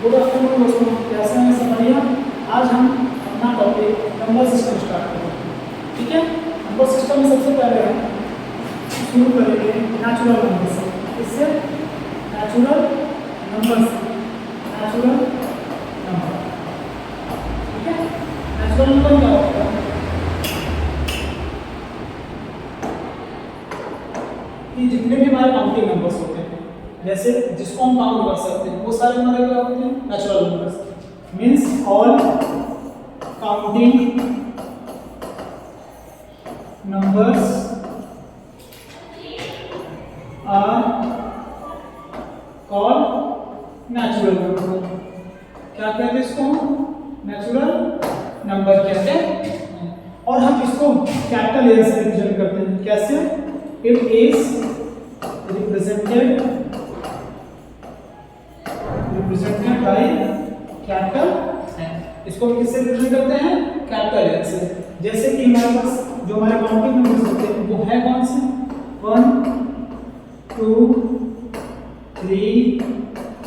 Good afternoon दोस्तों, कैसे हैं सब बढ़िया। आज हम अपना टॉपिक नंबर सिस्टम स्टार्ट करेंगे। ठीक है, नंबर सिस्टम में सबसे पहले हम शुरू करेंगे नेचुरल नंबर से। इससे नेचुरल नंबर से नेचुरल नंबर। ठीक है, नेचुरल नंबर क्या होता है कि जितने भी हमारे काउंटिंग नंबर्स होते हैं, जैसे जिसको हम काउंट कर सकते हैं, वो सारे हमारे क्या होते हैं, natural numbers. Means all counting numbers are called natural number. क्या कहते हैं इसको, नेचुरल नंबर कहते हैं। और हम इसको कैपिटल ए से रिप्रेजेंट करते हैं। कैसे? It is represented by capital N. इसको हम किससे रिप्रेजेंट करते हैं, कैपिटल एन से। जैसे कि हमारे पास जो हमारे काउंटिंग नंबर्स होते हैं वो है कौन से, 1 2 3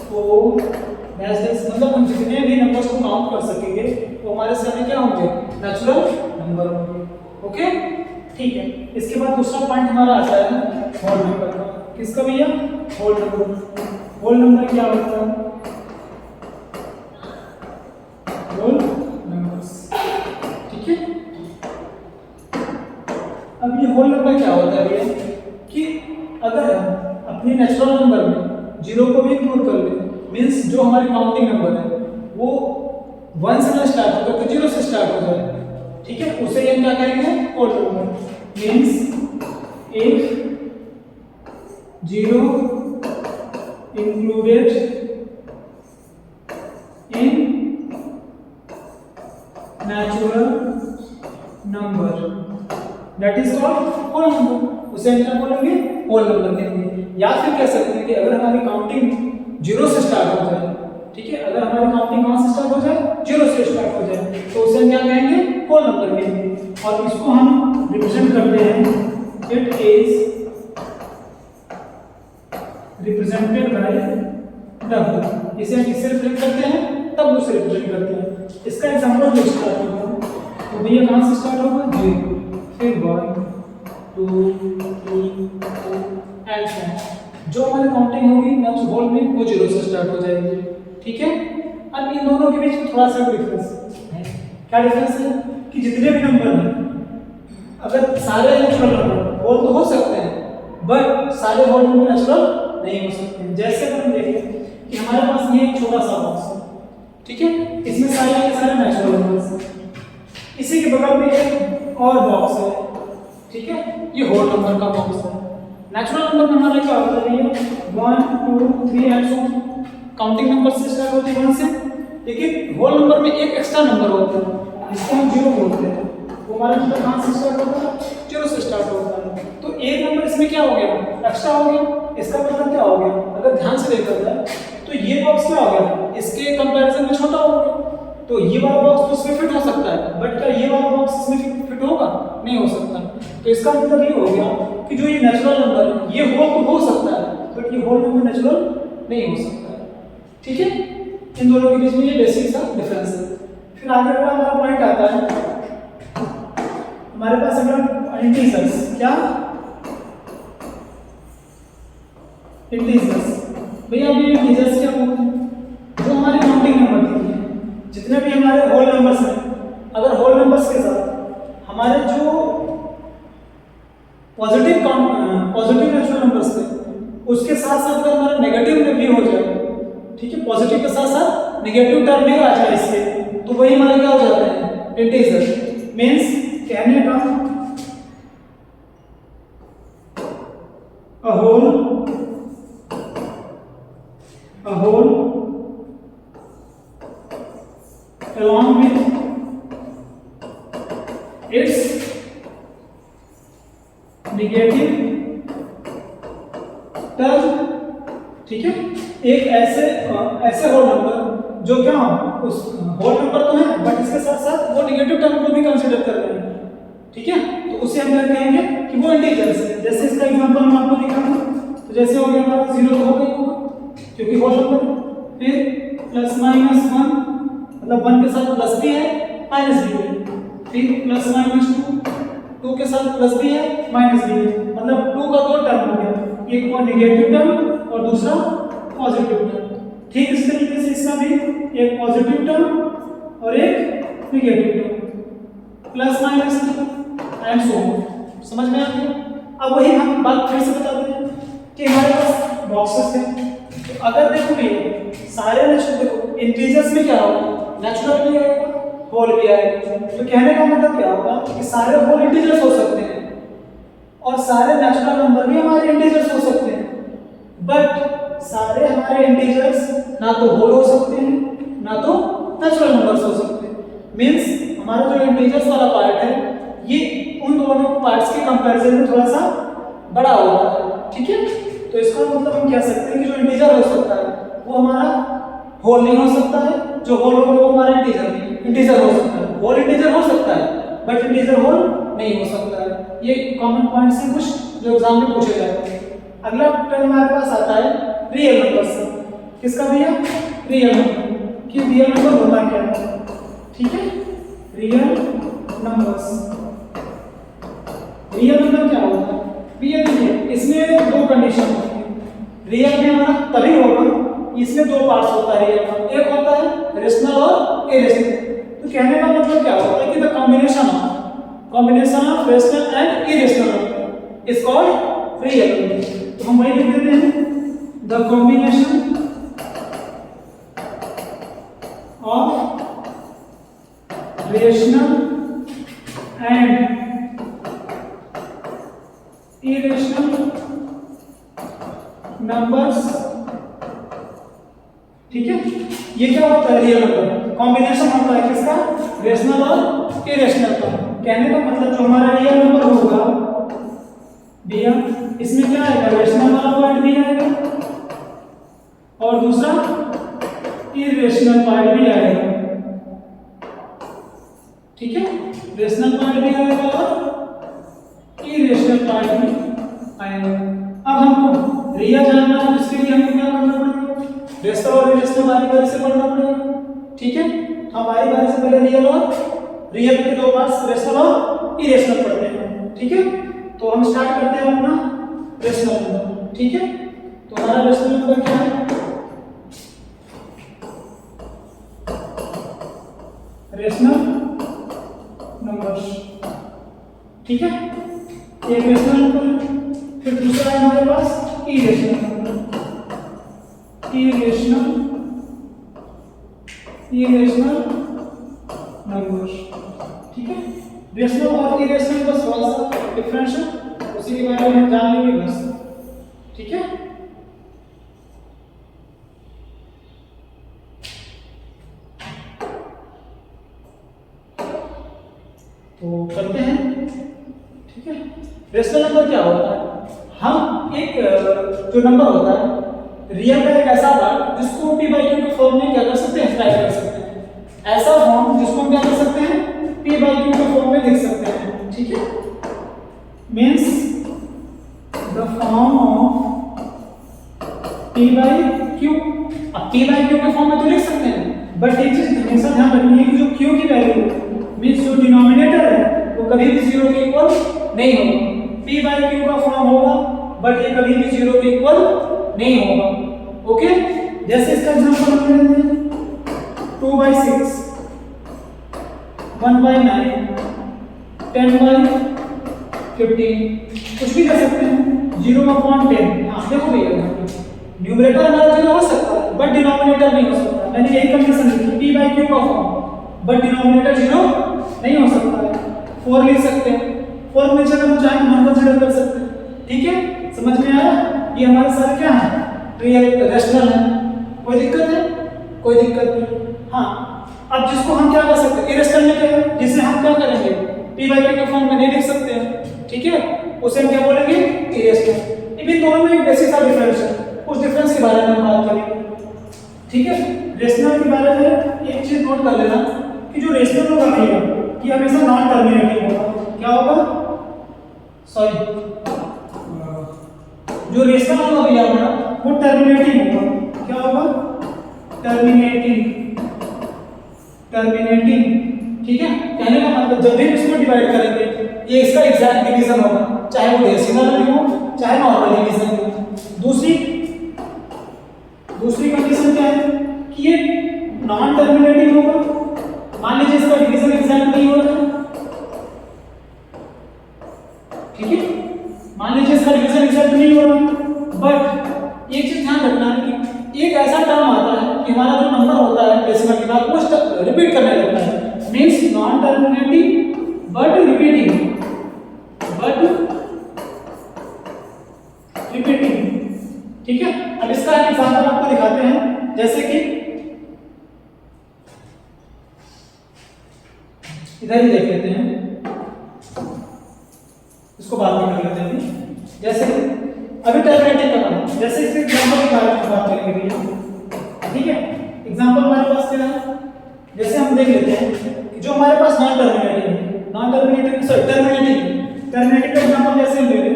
4 डैश। मतलब हम जितने भी नंबर्स को काउंट कर सकेंगे वो हमारे सामने क्या होंगे, नेचुरल नंबर होंगे। ओके, ठीक है। इसके बाद दूसरा पॉइंट हमारा आता है होल नंबर का। किसका भैया, होल नंबर। होल नंबर क्या होता है, होल नंबर्स। ठीक है, अब ये होल नंबर क्या होता है भैया कि अगर हम अपने नेचुरल नंबर में जीरो को भी इंक्लूड कर लें, मीन्स जो हमारे काउंटिंग नंबर है वो 1 से ना स्टार्ट होकर तो 0 से स्टार्ट हो जाए। ठीक है, उसे हम क्या कहेंगे, whole number. Means if 0 included in natural number that is called whole number। उसे हम क्या बोलेंगे, होल नंबर कहेंगे। या फिर कह सकते हैं कि अगर हमारी काउंटिंग 0 से स्टार्ट हो जाए, ठीक है, अगर हमारी काउंटिंग कहाँ से स्टार्ट हो जाए, 0 से स्टार्ट हो जाए, तो उसे हम क्या कहेंगे, होल नंबर कहेंगे। और इसको हम रिप्रेजेंट करते हैं, it is represented by W. इसे हम किससे रिप्रेजेंट करते हैं, डब्ल्यू से रिप्रेजेंट करते हैं। इसका एग्जांपल जो स्टार्ट होगा तो भैया कहाँ से स्टार्ट होगा, 0 फिर 1 2 3 4 एंड सो ऑन। जो हमारी काउंटिंग होगी नेक्स्ट होल में वो 0 से स्टार्ट हो जाएगी। ठीक है, अब इन दोनों के बीच में थोड़ा सा डिफरेंस है। क्या डिफरेंस है कि जितने भी नंबर हैं, अगर सारे नेचुरल नंबर होल तो हो सकते हैं बट सारे होल नंबर नेचुरल नहीं हो सकते। जैसे अगर हम देखें कि हमारे पास ये एक छोटा सा बॉक्स है, ठीक है, इसमें सारे नेचुरल नंबर्स हैं। इसी के बगल में एक और बॉक्स है, ठीक है, ये होल नंबर का बॉक्स है। नेचुरल नंबर में हमारा क्या होता है, 1 2 3 and so on. Counting number से स्टार्ट होती है 1 से, लेकिन होल नंबर में एक एक्स्ट्रा नंबर होता है जिसको हम 0 बोलते हैं। वो हमारा नंबर कहाँ से स्टार्ट होता है, 0 से स्टार्ट होता है। तो एक नंबर इसमें क्या हो गया, एक्स्ट्रा हो गया। इसका मतलब क्या हो गया, अगर ध्यान से देखा जाए तो ये बॉक्स क्या हो गया, इसके कंपैरिजन में छोटा हो गया। तो ये वाला बॉक्स तो इसमें फिट हो सकता है बट क्या ये वाला बॉक्स इसमें फिट होगा, नहीं हो सकता। तो इसका मतलब ये हो गया कि जो ये नेचुरल नंबर है ये होल तो हो सकता है बट ये होल नंबर नेचुरल नहीं हो सकता है। ठीक है, इन दोनों के बीच में ये बेसिक सा डिफरेंस है। फिर आगे वाला हमारा पॉइंट आता है, हमारे पास अगर इंटीजर्स, क्या इंटीजर्स, भैया ये इंटीजर्स क्या होते हैं, जो हमारे काउंटिंग नंबर होते हैं, जितने भी हमारे होल नंबर्स हैं, अगर होल नंबर्स के साथ हमारे जो पॉजिटिव नेचुरल नंबर्स थे उसके साथ साथ अगर हमारा नेगेटिव में भी हो जाए, ठीक है, पॉजिटिव के साथ साथ नेगेटिव टर्म भी आ जाए इसके, तो वही हमारे क्या हो जाता है, इंटीजर। मींस कहने का a whole along with its negative term। ठीक है, एक ऐसे होल नंबर जो क्या उस होल नंबर तो है बट इसके साथ साथ वो नेगेटिव टर्म को भी कंसीडर कर रहे हैं। ठीक है, तो उसे हम क्या कहेंगे कि वो इंटीजर्स है। जैसे इसका एग्जांपल हम आपको दिखाऊंगा, तो जैसे हो गया हमारा 0 तो हो गई होगा क्योंकि होल नंबर। फिर प्लस माइनस 1 मतलब 1 के साथ प्लस भी है माइनस भी है, फिर प्लस माइनस 2 2 के साथ प्लस भी है माइनस भी है, मतलब 2 का 2 टर्म हो गया, एक वो नेगेटिव टर्म और दूसरा पॉजिटिव टर्म। ठीक इस तरीके से इसका भी एक पॉजिटिव टर्म और एक negative term, plus minus and so on. समझ में आ गया? अब वही हम बात फिर से बताते हैं कि हमारे पास बॉक्सेस हैं, तो अगर देखो ये सारे नेचुरल, देखो इंटीजर्स में क्या होगा, नेचुरल भी आएगा होल भी आएगा, तो कहने का मतलब क्या होगा कि सारे होल इंटीजर्स हो सकते हैं और सारे नेचुरल नंबर भी हमारे इंटीजर्स हो सकते हैं, बट सारे हमारे इंटीजर्स ना तो होल हो सकते हैं ना तो नेचुरल नंबर्स हो सकते हैं। मींस हमारा जो इंटीजर्स वाला पार्ट है ये उन दोनों पार्ट्स के कंपैरिजन में थोड़ा सा बड़ा होता है, ठीक है? तो इसका मतलब हम कह सकते हैं कि जो इंटीजर हो सकता है वो हमारा होल नहीं हो सकता है, जो होल होगा वो हमारा इंटीजर हो सकता है, होल इंटीजर हो सकता है बट इंटीजर होल नहीं हो सकता है। ये कॉमन पॉइंट्स हैं कुछ जो एग्जाम में पूछे जाते हैं। अगला टर्म हमारे पास आता है रियल नंबर्स। किसका भैया? Real number. कि रियल नंबर होता क्या है, ठीक है? रियल नंबर्स, रियल नंबर क्या होता है? रियल देखिए इसमें दो कंडीशन होती है। रियल में हमारा तभी होगा, इसमें दो पार्ट्स होता है रियल का, एक होता है रेशनल और इरेशनल। तो कहने का मतलब क्या होता है कि the combination of rational and irrational number is called real number. तो हम वही लिख देते हैं the combination of rational and irrational numbers, ठीक है? ये क्या होता है? रियल नंबर कॉम्बिनेशन होता है किसका? रेशनल और इरेशनल का। कहने का मतलब जो हमारा रियल नंबर होगा भैया इसमें क्या आएगा? रेशनल वाला पार्ट भी आएगा और दूसरा इरेशनल पार्ट भी आएगा, ठीक है? रेशनल पार्ट भी आएगा और इरेशनल पार्ट भी आएगा। अब हमको रियल जानना है, इसके लिए हमको क्या करना पड़ेगा? रेशनल और इरेशनल बारी से पढ़ना पड़ेगा, ठीक है? हम बारी से पहले रियल और रियल के दो पार्ट्स रेशनल और इरेशनल पढ़ते हैं, ठीक है? तो हम स्टार्ट करते हैं अपना रेशनल नंबर, ठीक है? तो हमारा रेशनल नंबर क्या है? रेशनल नंबर्स, ठीक है? एक रेशनल नंबर, फिर दूसरा है हमारे पास इरेशनल नंबर, इरेशनल नंबर्स, ठीक है? रेशनल और इरेशनल बस थोड़ा सा डिफरेंस है, उसी के बारे में जान लेंगे बस, ठीक है? तो करते हैं, ठीक है? रेशनल नंबर क्या होता है? हम एक जो नंबर होता है रियल का एक ऐसा पार्ट जिसको p by q के फॉर्म में क्या कर सकते हैं? एक्सप्रेस कर सकते हैं। ऐसा फॉर्म जिसको हम क्या कर सकते हैं? p by q के फॉर्म में लिख सकते हैं, ठीक है? Means the form of p by q। अब p by q के फॉर्म में तो लिख सकते हैं, बट एक चीज हमेशा ध्यान रखनी है कि जो q की वैल्यू मींस जो डिनोमिनेटर है वो कभी भी 0 के इक्वल नहीं होगा। p by q का फॉर्म होगा बट ये कभी भी 0 के इक्वल नहीं होगा, ओके? जैसे इसका एग्जांपल हम लेते हैं 2 by 6, 1 by 9, 10 by 15, कुछ भी कर सकते हैं, 0/10। हाँ देखो भैया न्यूमरेटर हमारा 0 हो सकता है बट डिनोमिनेटर नहीं हो सकता। मैंने यही कंडीशन लिखी p by q का फॉर्म बट डिनोमिनेटर 0 नहीं हो सकता है। 4 लिख सकते हैं, 4 में जगह हम चाहे नंबर कंसीडर कर सकते हैं, ठीक है? समझ में आया? ये हमारे सारे क्या है? रियल रेशनल है। कोई दिक्कत है? कोई दिक्कत नहीं। हाँ अब जिसको हम क्या कर सकते हैं? इरेशनल में क्या है? जिसे हम क्या करेंगे? p by q के फॉर्म में नहीं लिख सकते हैं, ठीक है? उसे हम क्या बोलेंगे? इरेशनल। इन दोनों में एक बेसिक सा डिफरेंस है, उस डिफरेंस के बारे में हम बात करेंगे, ठीक है? रेशनल के बारे में एक चीज नोट कर लेना कि जो रेशनल होगा भैया ये हमेशा नॉन टर्मिनेटिव होगा। क्या होगा? सॉरी, जो रेशनल होगा भैया हमारा वो टर्मिनेटिव होगा। क्या होगा? टर्मिनेटिंग, ठीक है। कहने का मतलब जब भी इसको डिवाइड करेंगे ये इसका एग्जैक्ट डिवीजन होगा, चाहे वो डेसिमल में हो चाहे नॉर्मल डिवीजन में हो। दूसरी कंडीशन क्या है कि ये नॉन टर्मिनेटिंग होगा। मान लीजिए इसका डिवीजन एग्जैक्ट नहीं हो रहा, ठीक है, मान लीजिए इसका डिवीजन एग्जैक्ट नहीं हो रहा, बट एक चीज ध्यान रखना है कि एक ऐसा टर्म आता है कि हमारा जो नंबर होता है डेसिमल के बाद वो रिपीट करने लगता है, means non terminating but repeating, ठीक है। अब इसका एक एग्जांपल आपको दिखाते हैं, जैसे कि इधर ही देख लेते हैं, इसको बाद में कर लेते हैं। जैसे अभी टर्मिनेटिंग का काम, जैसे इस एग्जांपल के बारे में बात करेंगे भैया, ठीक है। एग्जांपल हमारे पास क्या है, जैसे हम देख लेते हैं कि जो हमारे पास नॉन टर्मिनेटिंग का एग्जांपल जैसे हम ले लें,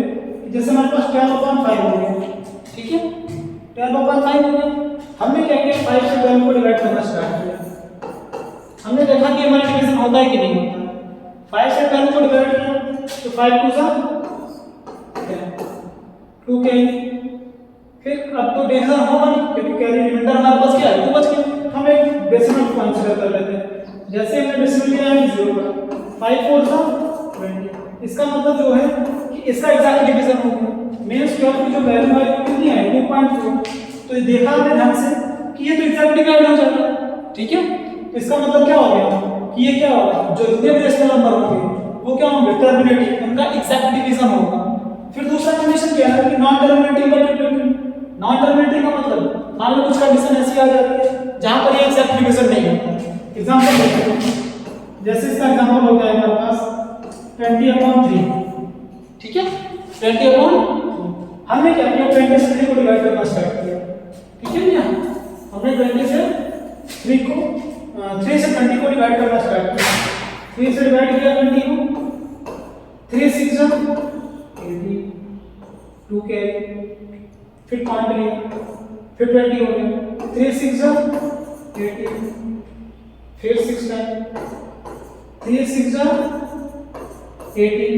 जैसे हमारे पास 12/5 हो गया, ठीक है, 12/5 हो गया। हमने क्या किया, 5 से 12 को डिवाइड करना स्टार्ट किया। हमने देखा कि हमारा डिवीजन होता है कि नहीं होता। 5 से 12 को डिवाइड किया तो 5 2 सा 2 कैरी, फिर अब तो डिवीजन होगा नहीं क्योंकि कैरी रिमाइंडर हमारे पास क्या है 2 बच गए। हम एक डेसिमल को कंसीडर कर लेते हैं, जैसे हमने डेसिमल लिया है 0 पर 5 4 सा 20। इसका मतलब जो है कि इसका एग्जैक्ट डिवीजन होगा, मींस स्क्वायर की जो वैल्यू है वो कितनी है 2.4। तो ये देखा हमने ध्यान से कि ये तो एग्जैक्ट डिवाइड हो जाएगा, ठीक है। तो इसका मतलब क्या हो गया कि ये क्या होगा, जो जितने भी रेशनल नंबर होंगे वो क्या होंगे टर्मिनेटिंग, उनका एग्जैक्ट डिवीजन होगा। फिर दूसरा कंडीशन क्या है कि non terminating but repeating. Non terminating का मतलब मान लो कुछ कंडीशन ऐसी आ जाती है जहां पर ये एग्जैक्ट डिवीजन नहीं होता। एग्जांपल देखते हैं, जैसे इसका एग्जांपल हो गया हमारे पास 20/3, ठीक है, 20/3। हमने क्या किया 20 से 3 को डिवाइड करना स्टार्ट किया, ठीक है भैया। हमने 20 से 3 को 3 से 20 को डिवाइड करना स्टार्ट किया। 3 से डिवाइड किया 20 को, 3 6 जा 80, 2 कैरी, फिर पॉइंट लिया, फिर 20 हो गया, 3 6 जा 80, फिर 6 टाइम 3 6 जा 80,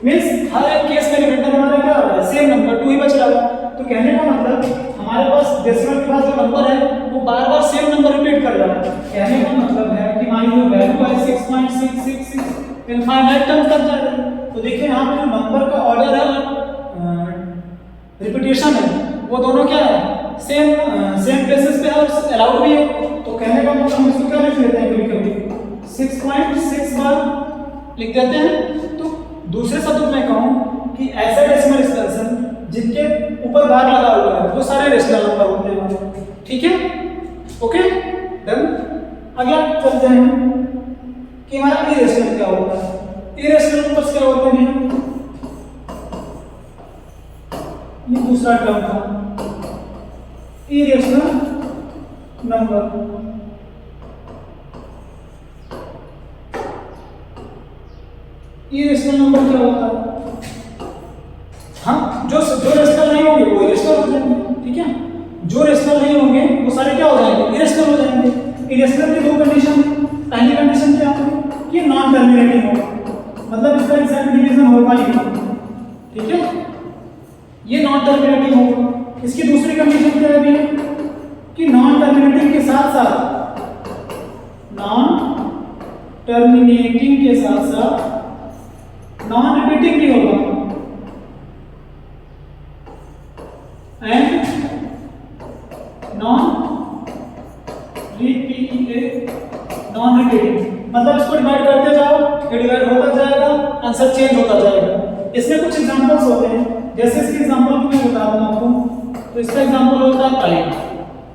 मींस हर एक केस में रिमाइंडर हमारा क्या आ रहा है सेम नंबर 2 ही बच रहा है। तो कहने का मतलब हमारे पास डेसिमल के पास जो नंबर है वो बार-बार सेम नंबर रिपीट कर रहा है। कहने का मतलब है कि मान लो वैल्यू है 6.666 इनफाइनाइट टर्म तक जा रही है। तो देखिए यहाँ पे जो नंबर का ऑर्डर है रिपीटेशन है वो दोनों क्या है सेम प्लेसेस पे है और अलाउड भी है। तो कहने का मतलब हम इसको क्या लिख लेते हैं कभी-कभी 6.6 बार लिख देते हैं। तो दूसरे शब्दों में कहूं कि ऐसे डेसिमल एक्सपेंशन जिनके ऊपर बार लगा हुआ है वो सारे रेशनल नंबर होते हैं, ठीक है, ओके डन। अगला चलते हैं कि हमारा इरेशनल क्या होता है। इरेशनल नंबर्स क्या होते हैं, ये दूसरा टर्म था इरेशनल नंबर। इरेशनल नंबर क्या होता है, हाँ जो रेशनल नहीं होंगे वो इरेशनल हो जाएंगे, ठीक है। जो रेशनल नहीं होंगे वो सारे क्या हो जाएंगे इरेशनल हो जाएंगे। इरेशनल की दो कंडीशन, पहली कंडीशन क्या है कि नॉन टर्मिनेटिंग होगा, मतलब इसका एग्जैक्ट डिवीजन होगा ही नहीं, ठीक है, ये नॉन टर्मिनेटिंग होगा। इसकी दूसरी कंडीशन क्या है कि नॉन टर्मिनेटिंग के साथ साथ नॉन रिपीटिंग भी होगा एंड नॉन रिपीटिंग, मतलब इसको डिवाइड करते जाओ, ये डिवाइड होता जाएगा, आंसर चेंज होता जाएगा। इसमें कुछ एग्जांपल्स होते हैं, जैसे इसके एग्जांपल को मैं बता दूं आपको। तो इसका एग्जांपल होता है पाई,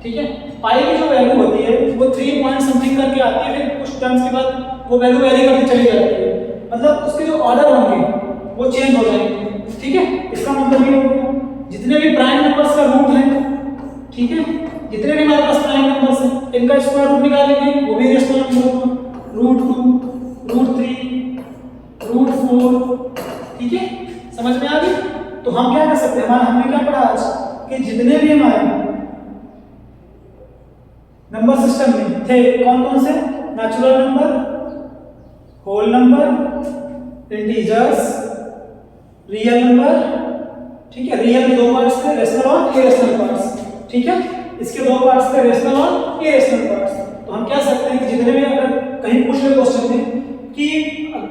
ठीक है। पाई की जो वैल्यू होती है वो 3 पॉइंट समथिंग करके आती है, फिर कुछ टर्म्स के बाद वो वैल्यू वेरी करके चली जाती है, मतलब उसके जो ऑर्डर होंगे वो चेंज हो जाएंगे, ठीक है। इसका मतलब ये हो गया जितने भी प्राइम नंबर्स का रूट है, ठीक है, जितने भी हमारे पास प्राइम नंबर्स हैं इनका स्क्वायर रूट निकालेंगे वो भी रेशनल नंबर होगा, √2 √3 √4, ठीक है, समझ में आ गई। तो हम क्या कर सकते हैं, हमने क्या पढ़ा आज कि जितने भी हमारे नंबर सिस्टम में थे कौन कौन से? Natural number, whole number, integers, real number, ठीक है। रियल में दो पार्ट्स थे, रेशनल और इरेशनल पार्ट्स, ठीक है। इसके दो पार्ट्स थे, रेशनल और इरेशनल पार्ट्स। तो हम कह सकते हैं कि जितने भी अगर कहीं पूछ ले क्वेश्चन में कि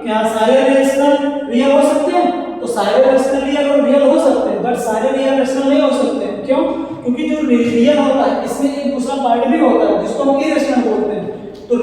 क्या सारे रेशनल रियल हो सकते हैं, तो सारे रेशनल रियल हो सकते हैं, बट सारे रियल रेशनल नहीं हो सकते। क्यों? क्योंकि जो रियल होता है इसमें एक दूसरा पार्ट भी होता है जिसको हम इरेशनल बोलते हैं। तो